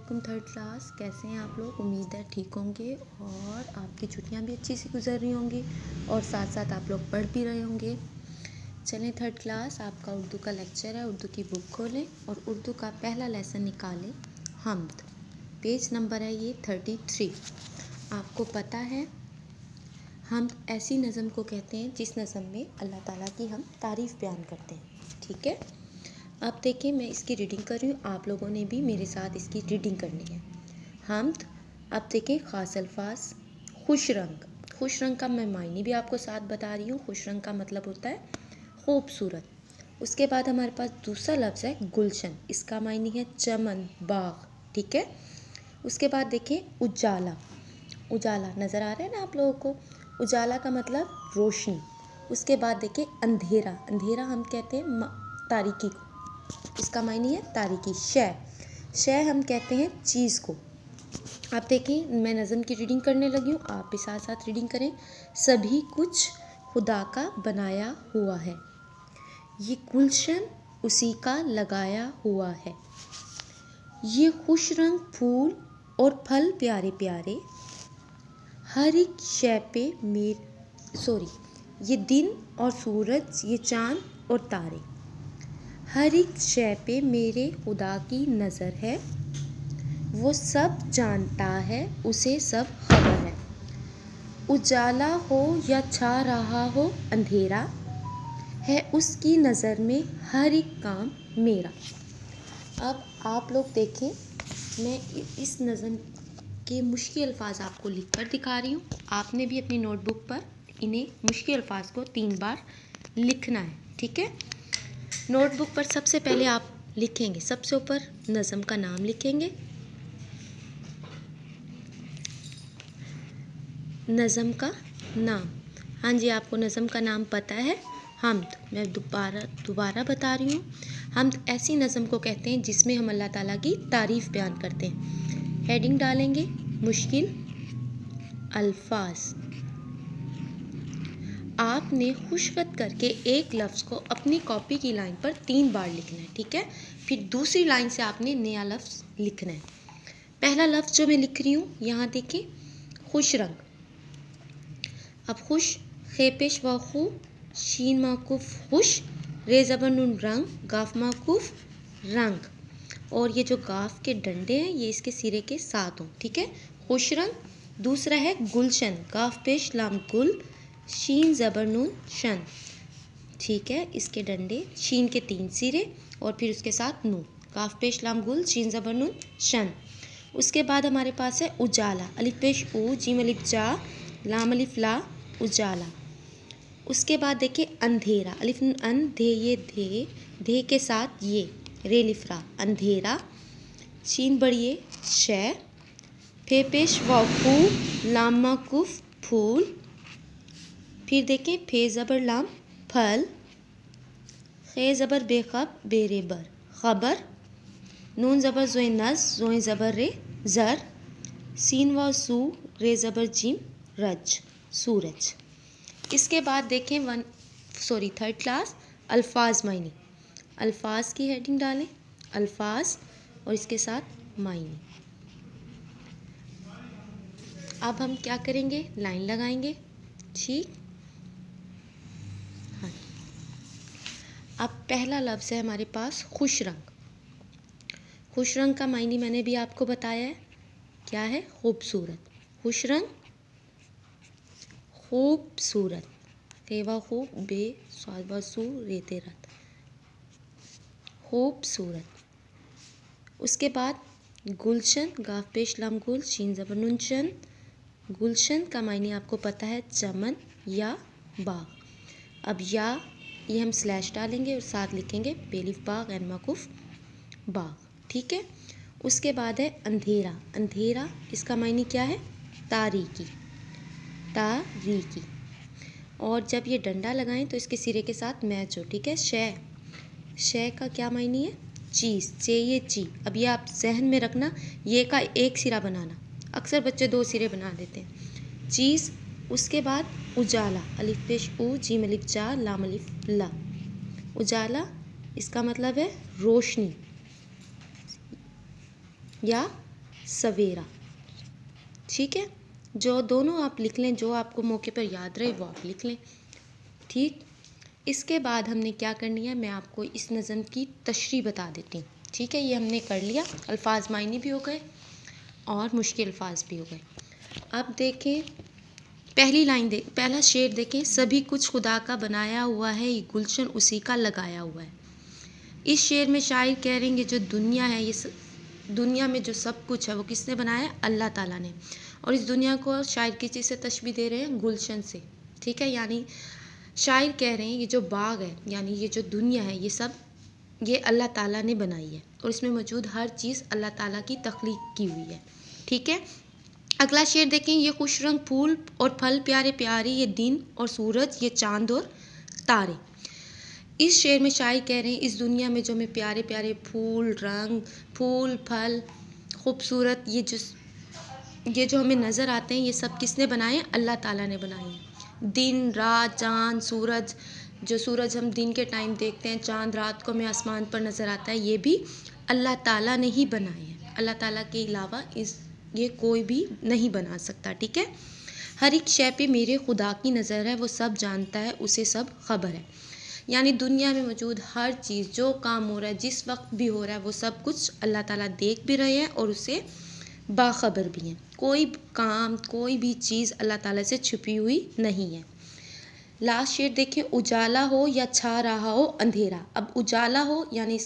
वालेकुम third class. कैसे हैं आप लोग? उम्मीद है ठीक होंगे और आपकी छुट्टियां भी अच्छी सी गुजर रही होंगी और साथ साथ आप लोग पढ़ भी रहे होंगे। चलें थर्ड क्लास, आपका उर्दू का लेक्चर है। उर्दू की बुक खोलें और उर्दू का पहला लेसन निकालें, हम्द। पेज नंबर है ये 33। आपको पता है हम्द ऐसी नज़म को कहते हैं जिस नज़म में अल्लाह ताला की हम तारीफ़ बयान करते हैं। ठीक है, अब देखिए मैं इसकी रीडिंग कर रही हूँ, आप लोगों ने भी मेरे साथ इसकी रीडिंग करनी है। हम्द। अब देखें ख़ास अल्फाज। खुश रंग। खुश रंग का मैं मायने भी आपको साथ बता रही हूँ। खुश रंग का मतलब होता है खूबसूरत। उसके बाद हमारे पास दूसरा लफ्ज़ है गुलशन। इसका मायने है चमन, बाग। ठीक है, उसके बाद देखें उजाला। उजाला नज़र आ रहा है ना आप लोगों को? उजाला का मतलब रोशनी। उसके बाद देखें अंधेरा। अंधेरा हम कहते हैं तारीकी को, इसका मायने है तारीकी। शय। शय हम कहते हैं चीज़ को। आप देखें मैं नज़म की रीडिंग करने लगी हूँ, आप भी साथ साथ रीडिंग करें। सभी कुछ खुदा का बनाया हुआ है, ये गुलशन उसी का लगाया हुआ है। ये खुश रंग फूल और फल प्यारे प्यारे, हर एक शय पे ये दिन और सूरज, ये चाँद और तारे, हर एक शय पे मेरे खुदा की नज़र है। वो सब जानता है, उसे सब खबर है। उजाला हो या छा रहा हो अंधेरा, है उसकी नज़र में हर एक काम मेरा। अब आप लोग देखें, मैं इस नज़म के मुश्किल अल्फाज आपको लिख कर दिखा रही हूँ। आपने भी अपनी नोटबुक पर इन्हें मुश्किल अल्फाज को 3 बार लिखना है। ठीक है, नोटबुक पर सबसे पहले आप लिखेंगे, सबसे ऊपर नज़म का नाम लिखेंगे। नज़म का नाम, हाँ जी आपको नज़म का नाम पता है, हम्द। मैं दोबारा बता रही हूँ, हम्द ऐसी नज़म को कहते हैं जिसमें हम अल्लाह ताला की तारीफ़ बयान करते हैं। हेडिंग डालेंगे मुश्किल अल्फाज। आपने खुशखत करके एक लफ्ज़ को अपनी कॉपी की लाइन पर 3 बार लिखना है। ठीक है, फिर दूसरी लाइन से आपने नया लफ्ज़ लिखना है। पहला लफ्ज़ जो मैं लिख रही हूँ, यहाँ देखिए खुश रंग। अब खुश, खे पेश व खू, शीन माकूफ खुश, रे ज़बर नून रंग, गाफ माकूफ रंग, और ये जो गाफ के डंडे हैं ये इसके सिरे के साथ हों। ठीक है, खुश रंग। दूसरा है गुलशन, गाफ पेश लाम गुल, शीन ज़बर नून शन। ठीक है, इसके डंडे, शीन के 3 सिरे और फिर उसके साथ नून, गाफ पेश लाम गुल, शीन ज़बर नून शन। उसके बाद हमारे पास है उजाला, अलिफ पेश ऊ, जीम अलिफ जा, लाम अलिफ ला, उजाला। उसके बाद देखिए अंधेरा, अलिफ अन धे, ये धे के साथ ये रे लिफ रा, अंधेरा। शीन बड़िए शय, फे पेश वाफू, लाम माकूफ फूल। फिर देखें फे ज़बर लाम फल, खे ज़बर बेखब बेरे बर खबर, नून ज़बर जोए नज, जोए ज़बर रे ज़र, सीन व सू, रे ज़बर जिम रज, सूरज। इसके बाद देखें थर्ड क्लास अल्फाज मायने। अल्फाज की हेडिंग डालें, अल्फाज और इसके साथ मायने। अब हम क्या करेंगे, लाइन लगाएंगे। ठीक, हाँ। अब पहला लफ्ज़ है हमारे पास खुश रंग। खुश रंग का मायने मैंने भी आपको बताया है, क्या है? खूबसूरत। खुश रंग खूबसूरत, केवा खूब बे स्वासु रेते रत, खूबसूरत। उसके बाद गुलशन, गाफ पेश लाम गुल, शीन ज़बर नून शन। गुलशन का मायने आपको पता है चमन या बाग। अब या ये हम स्लैश डालेंगे और साथ लिखेंगे बेलिफ बाग एन माकूफ बाग। ठीक है, उसके बाद है अंधेरा। अंधेरा इसका मायने क्या है? तारीकी, तारीकी। और जब ये डंडा लगाएं तो इसके सिरे के साथ मैच हो। ठीक है, शय, शय का क्या मायने है? चीज़, चाहिए ची। अब ये आप जहन में रखना, ये का एक सिरा बनाना, अक्सर बच्चे 2 सिरे बना देते हैं, चीज़। उसके बाद उजाला, अलिफ पेश ऊ, जीम अलिफ जा, लाम अलिफ ला, उजाला इसका मतलब है रोशनी या सवेरा। ठीक है, जो दोनों आप लिख लें, जो आपको मौके पर याद रहे वो आप लिख लें। ठीक, इसके बाद हमने क्या करनी है, मैं आपको इस नज़म की तशरीह बता देती हूँ। ठीक है, ये हमने कर लिया, अल्फाज मायने भी हो गए और मुश्किल अल्फाज भी हो गए। अब देखें पहली लाइन, पहला शेर देखें, सभी कुछ खुदा का बनाया हुआ है, ये गुलशन उसी का लगाया हुआ है। इस शेर में शायर कह रहे हैं कि जो दुनिया है, ये दुनिया में जो सब कुछ है वो किसने बनाया है, अल्लाह ताला ने। और इस दुनिया को शायर किस चीज़ से तशबीह दे रहे हैं, गुलशन से। ठीक है, यानी शायर कह रहे हैं ये जो बाग है, यानी ये जो दुनिया है, ये सब ये अल्लाह ताला ने बनाई है और इसमें मौजूद हर चीज़ अल्लाह ताला की तख्लीक की हुई है। ठीक है, अगला शेर देखें, ये खुश रंग फूल और फल प्यारे प्यारे, ये दिन और सूरज, ये चांद और तारे। इस शेर में शायर कह रहे हैं इस दुनिया में जो हमें प्यारे प्यारे फूल, रंग, फूल, फल, खूबसूरत ये जो हमें नज़र आते हैं, ये सब किसने बनाए हैं, अल्लाह ताला ने बनाए हैं। दिन, रात, चांद, सूरज, जो सूरज हम दिन के टाइम देखते हैं, चांद रात को हमें आसमान पर नज़र आता है, ये भी अल्लाह ताला ने ही बनाए हैं। अल्लाह ताला के अलावा ये कोई भी नहीं बना सकता। ठीक है, हर एक शय पे मेरे खुदा की नज़र है, वो सब जानता है, उसे सब खबर है। यानी दुनिया में मौजूद हर चीज़, जो काम हो रहा है, जिस वक्त भी हो रहा है, वो सब कुछ अल्लाह ताला देख भी रहे हैं और उससे बाखबर भी हैं। कोई काम, कोई भी चीज़ अल्लाह ताला से छुपी हुई नहीं है। लास्ट शेर देखें, उजाला हो या छा रहा हो अंधेरा। अब उजाला हो यानी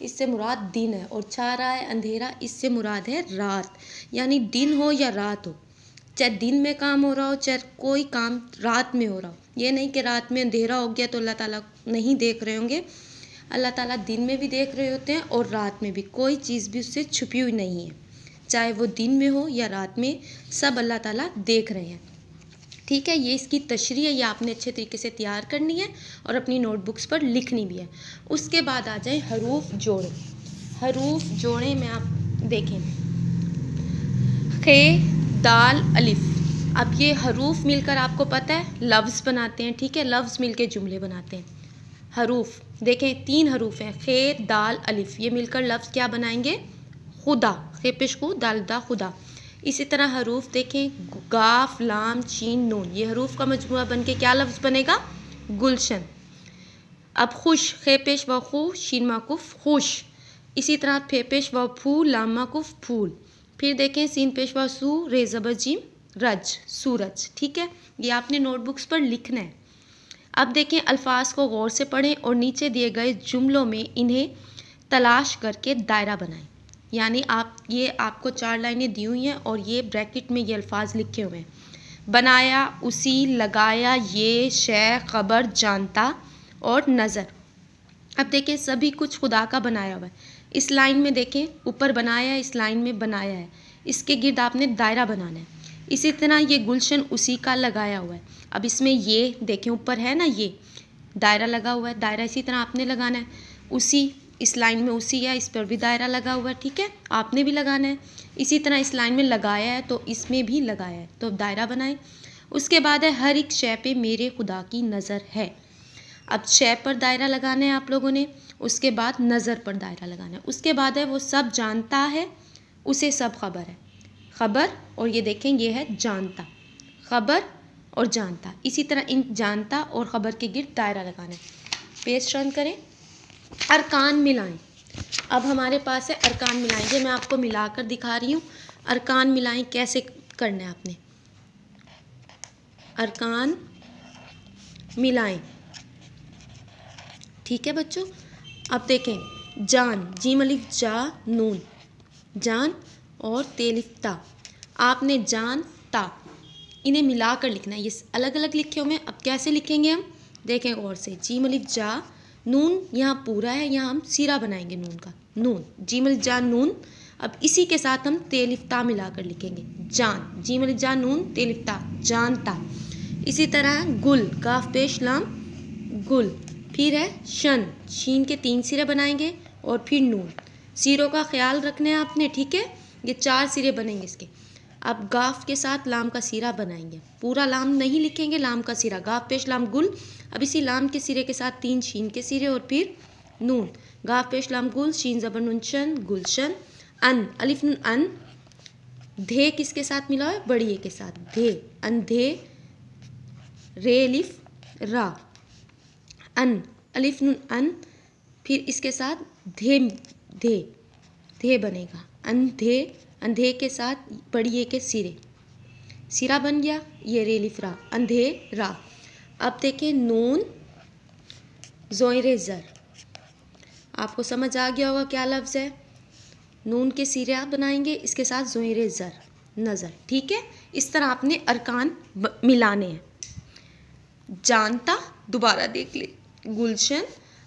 इससे मुराद दिन है, और छा रहा है अंधेरा, इससे मुराद है रात। यानी दिन हो या रात हो, चाहे दिन में काम हो रहा हो, चाहे कोई काम रात में हो रहा हो, ये नहीं कि रात में अंधेरा हो गया तो अल्लाह ताला नहीं देख रहे होंगे। अल्लाह ताला दिन में भी देख रहे होते हैं और रात में भी, कोई चीज़ भी उससे छुपी हुई नहीं है, चाहे वो दिन में हो या रात में, सब अल्लाह ताला देख रहे हैं। ठीक है, ये इसकी तशरीह है, ये आपने अच्छे तरीके से तैयार करनी है और अपनी नोटबुक्स पर लिखनी भी है। उसके बाद आ जाए हरूफ जोड़े। हरूफ जोड़े में आप देखें, खे, दाल, अलिफ। अब ये हरूफ मिलकर आपको पता है लफ्ज़ बनाते हैं। ठीक है, लफ्ज़ मिलके जुमले बनाते हैं। हरूफ देखें, 3 हरूफ हैं, खे, दाल, अलिफ, ये मिलकर लफ्ज़ क्या बनाएंगे, खुदा, खे पेश खु, दाल दा, खुदा। इसी तरह हरूफ देखें, गाफ, लाम, शीन, नून, ये हरूफ का मजमुआ बन के क्या लफ्ज़ बनेगा, गुलशन। अब खुश, खे पेश व खु, शीन माकुफ, खुश। इसी तरह फे पेश व फू, लाम माकुफ, फूल। फिर देखें सीन पेश व सू, रे ज़बर जीम, रज, सूरज। ठीक है, ये आपने नोटबुक्स पर लिखना है। अब देखें, अल्फाज को गौर से पढ़ें और नीचे दिए गए जुमलों में इन्हें तलाश करके दायरा बनाएं। यानी ये आपको 4 लाइनें दी हुई हैं और ये ब्रैकेट में ये अल्फाज लिखे हुए हैं, बनाया, उसी, लगाया, ये, शय, खबर, जानता और नज़र। अब देखें, सभी कुछ खुदा का बनाया हुआ है। इस लाइन में देखें, ऊपर बनाया है, इस लाइन में बनाया है, इसके गिर्द आपने दायरा बनाना है। इसी तरह ये गुलशन उसी का लगाया हुआ है। अब इसमें ये देखें, ऊपर है ना, ये दायरा लगा हुआ है, दायरा इसी तरह आपने लगाना है। उसी, इस लाइन में उसी है, इस पर भी दायरा लगा हुआ है। ठीक है, आपने भी लगाना है। इसी तरह इस लाइन में लगाया है तो इसमें भी लगाया है, तो दायरा बनाएं। उसके बाद है हर एक शय पे मेरे खुदा की नज़र है। अब शय पर दायरा लगाना है आप लोगों ने, उसके बाद नज़र पर दायरा लगाना है। उसके बाद है वो सब जानता है, उसे सब खबर है। खबर, और ये देखें ये है जानता, खबर और जानता। इसी तरह इन जानता और ख़बर के गिर्द दायरा लगाना है। पेज टर्न करें, अरकान मिलाएं। अब हमारे पास है अरकान मिलाएं, ये मैं आपको मिलाकर दिखा रही हूँ। अरकान मिलाएं कैसे करना है आपने, अरकान मिलाएं। ठीक है बच्चों, अब देखें, जान, जीम अलिफ जा नून, जान और तेलिफ्ता, आपने जान ता, इन्हें मिलाकर लिखना है। ये अलग अलग लिखे हुए हैं, अब कैसे लिखेंगे हम, देखें गौर से। जीम अलिफ जा नून, यहाँ पूरा है, यहाँ हम सिरा बनाएंगे नून का, नून, जीम अलिफ जा नून। अब इसी के साथ हम तेलिफ्ता मिलाकर लिखेंगे, जान, जीम अलिफ जा नून, तेलिफ्ता, जानता। इसी तरह गुल, काफ पेश लाम, गुल। फिर है शन, शीन के 3 सिरे बनाएंगे और फिर नून। सिरों का ख्याल रखना है आपने। ठीक है, ये 4 सिरे बनेंगे इसके। अब गाफ के साथ लाम का सिरा बनाएंगे, पूरा लाम नहीं लिखेंगे, लाम का सिरा, गाफ पेश लाम गुल। अब इसी लाम के सिरे के साथ 3 शीन के सिरे और फिर नून, गाफ पेश लाम गुल, शीन ज़बर नून शन, गुलशन। अन, अलिफ नून अन, धे किसके साथ मिला है? बड़ी ए के साथ, धे, अंधे, रे अलिफ रा, अन, अलिफ नून अन, फिर इसके साथ धे, धे, धे बनेगा, अंधे, अंधे के साथ बड़ी ए के सिरे, सिरा बन गया, ये रे अलिफ रा, अंधेरा। अब देखिए नून ज़ोइरे ज़र, आपको समझ आ गया होगा क्या लफ्ज़ है। नून के सिरे आप बनाएंगे, इसके साथ ज़ोइरे ज़र, नज़र, ठीक है। इस तरह आपने अरकान मिलाने हैं। जानता, दोबारा देख ले, गुलशन,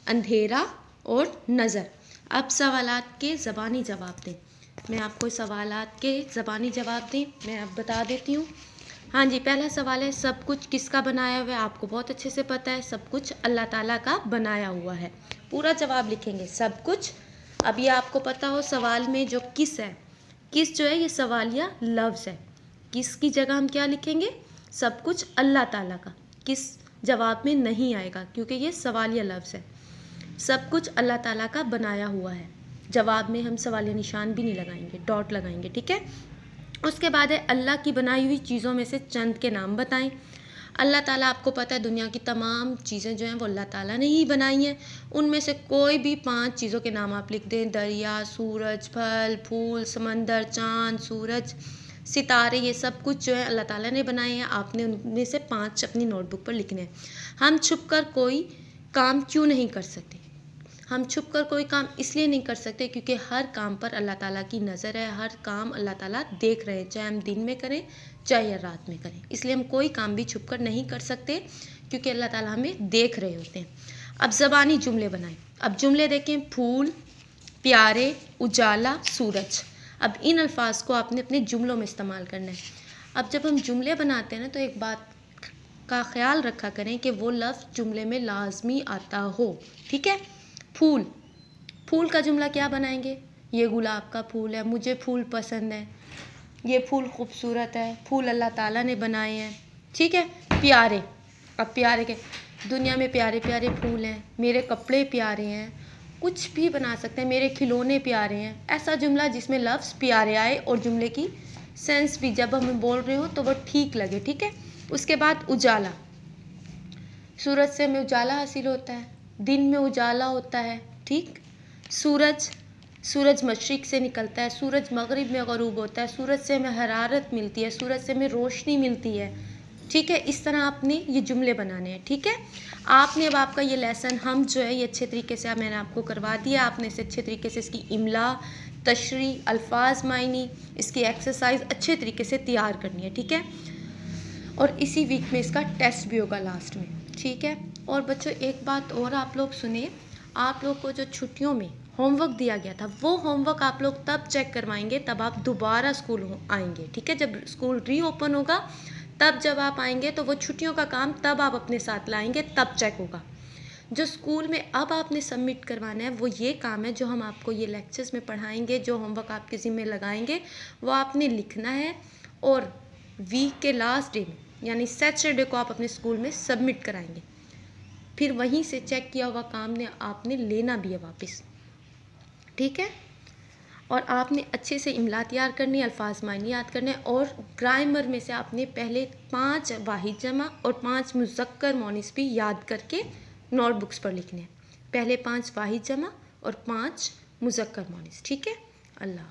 अंधेरा और नज़र। अब सवालात के ज़बानी जवाब दें। मैं आपको सवालात के ज़बानी जवाब दें, मैं अब बता देती हूँ। हाँ जी, पहला सवाल है, सब कुछ किसका बनाया हुआ है? आपको बहुत अच्छे से पता है, सब कुछ अल्लाह ताला का बनाया हुआ है। पूरा जवाब लिखेंगे, सब कुछ। अब ये आपको पता हो, सवाल में जो किस है, किस जो है ये सवालिया लफ्ज़ है। किस की जगह हम क्या लिखेंगे? सब कुछ अल्लाह ताला का। किस जवाब में नहीं आएगा क्योंकि ये सवालिया लफ्ज़ है। सब कुछ अल्लाह ताला का बनाया हुआ है। जवाब में हम सवालिया निशान भी नहीं लगाएंगे, डॉट लगाएंगे, ठीक है। उसके बाद है, अल्लाह की बनाई हुई चीज़ों में से चंद के नाम बताएं। अल्लाह ताला, आपको पता है दुनिया की तमाम चीज़ें जो हैं वो अल्लाह ताला ने ही बनाई हैं। उनमें से कोई भी 5 चीज़ों के नाम आप लिख दें, दरिया, सूरज, फल, फूल, समंदर, चाँद, सूरज, सितारे, ये सब कुछ जो है अल्लाह ताला ने बनाए हैं। आपने उनमें से 5 अपनी नोटबुक पर लिखने हैं। हम छुप कर कोई काम क्यों नहीं कर सकते? हम छुप कर कोई काम इसलिए नहीं कर सकते क्योंकि हर काम पर अल्लाह ताला की नज़र है। हर काम अल्लाह ताला देख रहे हैं, चाहे हम दिन में करें चाहे या रात में करें। इसलिए हम कोई काम भी छुप कर नहीं कर सकते क्योंकि अल्लाह ताला हमें देख रहे होते हैं। अब ज़बानी जुमले बनाएं। अब जुमले देखें, फूल, प्यारे, उजाला, सूरज। अब इन अल्फाज को आपने अपने जुमलों में इस्तेमाल करना है। अब जब हम जुमले बनाते हैं ना, तो एक बात का ख्याल रखा करें कि वो लफ्ज़ जुमले में लाजमी आता हो, ठीक है। फूल, फूल का जुमला क्या बनाएंगे? ये गुलाब का फूल है, मुझे फूल पसंद है, ये फूल खूबसूरत है, फूल अल्लाह ताला ने बनाए हैं, ठीक है। प्यारे, अब प्यारे के, दुनिया में प्यारे प्यारे फूल हैं, मेरे कपड़े प्यारे हैं, कुछ भी बना सकते हैं, मेरे खिलौने प्यारे हैं। ऐसा जुमला जिसमें लफ्ज़ प्यारे आए और जुमले की सेंस भी जब हम बोल रहे हो तो वो ठीक लगे, ठीक है। उसके बाद उजाला, सूरज से हमें उजाला हासिल होता है, दिन में उजाला होता है, ठीक। सूरज, सूरज मशरिक़ से निकलता है, सूरज मगरिब में ग़रूब होता है, सूरज से हमें हरारत मिलती है, सूरज से हमें रोशनी मिलती है, ठीक है। इस तरह आपने ये जुमले बनाने हैं, ठीक है। आपने अब आपका ये लेसन हम जो है ये अच्छे तरीके से मैंने आपको करवा दिया। आपने इसे अच्छे तरीके से इसकी इमला, तशरी, अल्फाज मायनी, इसकी एक्सरसाइज अच्छे तरीके से तैयार करनी है, ठीक है। और इसी वीक में इसका टेस्ट भी होगा लास्ट में, ठीक है। और बच्चों एक बात और आप लोग सुनिए, आप लोग को जो छुट्टियों में होमवर्क दिया गया था वो होमवर्क आप लोग तब चेक करवाएंगे तब आप दोबारा स्कूल आएंगे, ठीक है। जब स्कूल रीओपन होगा तब जब आप आएंगे तो वो छुट्टियों का काम तब आप अपने साथ लाएंगे, तब चेक होगा। जो स्कूल में अब आपने सबमिट करवाना है वो ये काम है जो हम आपको ये लेक्चर्स में पढ़ाएंगे, जो होमवर्क आपके ज़िम्मे लगाएंगे वो आपने लिखना है और वीक के लास्ट डे में यानी सैटरडे को आप अपने स्कूल में सबमिट कराएंगे। फिर वहीं से चेक किया हुआ काम ने आपने लेना भी है वापस, ठीक है। और आपने अच्छे से इमला तैयार करनी है, अल्फाज मायने याद करने और ग्रामर में से आपने पहले 5 वाहिद जमा और 5 मुज़क्कर मोनिस भी याद करके नोटबुक्स पर लिखने हैं। पहले 5 वाहिद जमा और 5 मुज़क्कर मोनिस, ठीक है। अल्लाह।